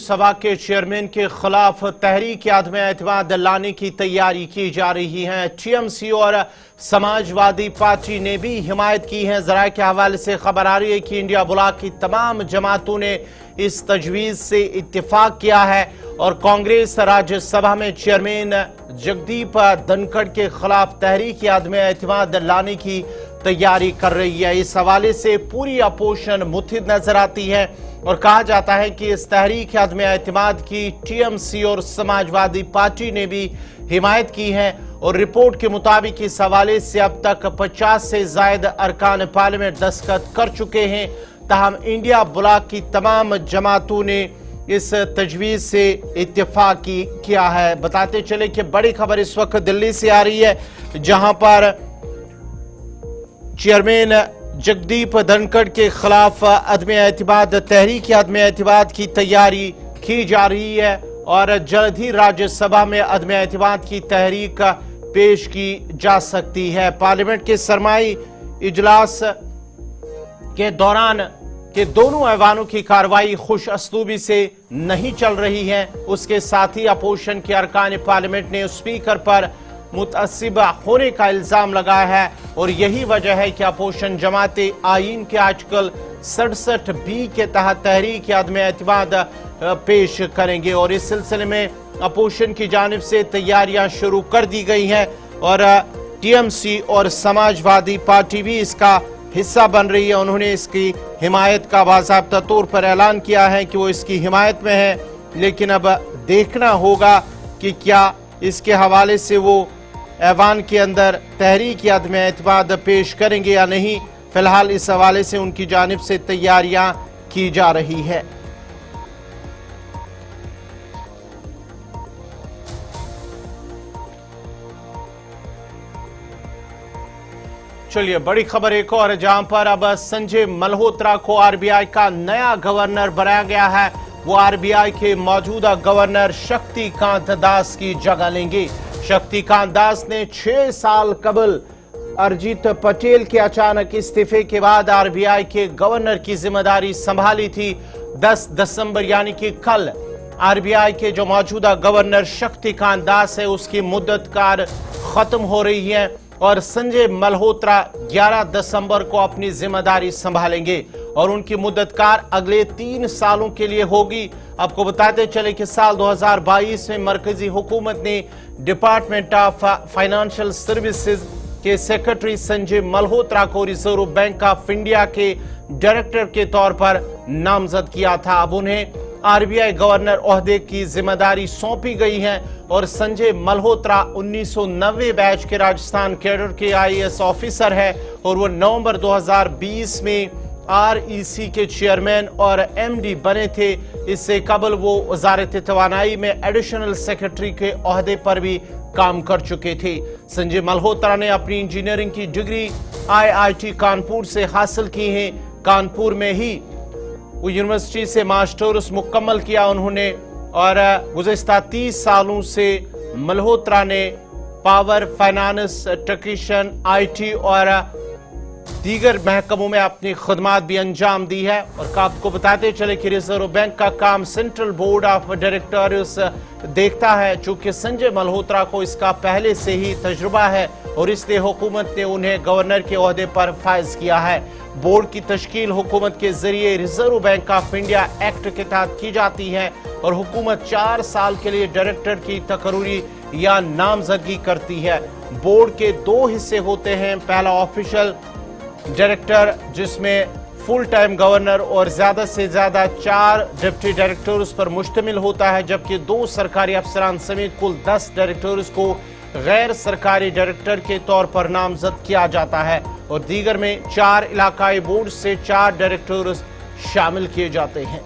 सभा के चेयरमैन के खिलाफ तहरीक आदम एतमाद लाने की तैयारी की जा रही है। टीएमसी और समाजवादी पार्टी ने भी हिमायत की है। जराये के हवाले से खबर आ रही है कि इंडिया ब्लॉक की तमाम जमातों ने इस तजवीज से इत्तेफाक किया है और कांग्रेस राज्यसभा में चेयरमैन जगदीप धनखड़ के खिलाफ तहरीक आदम एतमाद लाने की तैयारी कर रही है। इस हवाले से पूरी अपोजिशन मुत्तहिद नजर आती है और कहा जाता है कि इस तहरीक आदम एतमाद की टीएमसी और समाजवादी पार्टी ने भी हिमायत की है और रिपोर्ट के मुताबिक इस हवाले से अब तक 50 से ज्यादा अरकान पार्लियामेंट दस्तखत कर चुके हैं। ताहम इंडिया ब्लॉक की तमाम जमातों ने इस तजवीज से इत्तेफाक किया है। बताते चले कि बड़ी खबर इस वक्त दिल्ली से आ रही है, जहां पर चेयरमैन जगदीप धनखड़ के खिलाफ अदम एतमाद तहरीक अदम एतमाद की तैयारी की जा रही है और जल्द ही राज्यसभा में अदम एतमाद की तहरीक पेश की जा सकती है। पार्लियामेंट के सरमाई इजलास के दौरान के दोनों ऐवानों की कार्रवाई खुश असलूबी से नहीं चल रही है। उसके साथ ही अपोजिशन के अरकान पार्लियामेंट ने स्पीकर पर मुतअस्सिब होने का इल्जाम लगाया है और यही वजह है कि अपोजिशन जमातें आईन के आर्टिकल 67B के तहत तहरीक आदम एतमाद पेश करेंगे और इस सिलसिले में अपोजिशन की जानिब से तैयारियां शुरू कर दी गई हैं और टीएमसी और समाजवादी पार्टी भी इसका हिस्सा बन रही है। उन्होंने इसकी हिमायत का बाज़ाब्ता तौर पर ऐलान किया है कि वो इसकी हिमायत में है, लेकिन अब देखना होगा कि क्या इसके हवाले से वो ऐवान के अंदर तहरीक आदम एतमाद पेश करेंगे या नहीं। फिलहाल इस हवाले से उनकी जानिब से तैयारियां की जा रही है। चलिए बड़ी खबर एक और, जहां पर अब संजय मल्होत्रा को आरबीआई का नया गवर्नर बनाया गया है। वो आरबीआई के मौजूदा गवर्नर शक्तिकांत दास की जगह लेंगे। शक्तिकांत दास ने 6 साल कबल अरिजीत पटेल के अचानक इस्तीफे के बाद आरबीआई के गवर्नर की जिम्मेदारी संभाली थी। 10 दिसंबर यानी कि कल आरबीआई के जो मौजूदा गवर्नर शक्तिकांत दास है उसकी मुद्दत कार खत्म हो रही है और संजय मल्होत्रा 11 दिसंबर को अपनी जिम्मेदारी संभालेंगे और उनकी मुद्दत कार अगले 3 सालों के लिए होगी। आपको बताते चले कि साल 2022 में मरकजी हुकूमत ने डिपार्टमेंट ऑफ फाइनेंशियल सर्विसेज के सेक्रेटरी संजय मल्होत्रा को रिजर्व बैंक ऑफ इंडिया के डायरेक्टर के तौर पर नामजद किया था। अब उन्हें आरबीआई गवर्नर ओहदे की जिम्मेदारी सौंपी गई है और संजय मल्होत्रा 1990 बैच के राजस्थान कैडर के आईएएस ऑफिसर है और वो नवंबर 2020 में आरईसी के चेयरमैन और एमडी बने थे। इससे कबल वो वजारत तवानाई में एडिशनल सेक्रेटरी के ओहदे पर भी काम कर चुके थे। संजय मल्होत्रा ने अपनी इंजीनियरिंग की डिग्री आईआईटी कानपुर से हासिल की है। कानपुर में ही वो यूनिवर्सिटी से मास्टर्स मुकम्मल किया उन्होंने और गुज़िश्ता 30 सालों से मल्होत्रा ने पावर, फाइनेंस, टेक्नीशियन, आईटी और दीगर महकमों में अपनी खदमात भी अंजाम दी है। और आपको बताते चले कि रिजर्व बैंक का काम सेंट्रल बोर्ड ऑफ डायरेक्टर्स देखता है। चूंकि संजय मल्होत्रा को इसका पहले से ही तजुर्बा है और इसलिए हुकूमत ने उन्हें गवर्नर के ओहदे पर फाइज किया है। बोर्ड की तश्कील हुकूमत के जरिए reserve bank of India act के तहत की जाती है और हुकूमत 4 साल के लिए डायरेक्टर की तकर्री या नामजदगी करती है। बोर्ड के 2 हिस्से होते हैं, पहला ऑफिशियल डायरेक्टर जिसमें फुल टाइम गवर्नर और ज्यादा से ज्यादा 4 डिप्टी डायरेक्टर्स पर मुश्तमिल होता है, जबकि 2 सरकारी अफसरान समेत कुल 10 डायरेक्टर्स को गैर सरकारी डायरेक्टर के तौर पर नामजद किया जाता है और दीगर में 4 इलाकाई बोर्ड से 4 डायरेक्टर्स शामिल किए जाते हैं।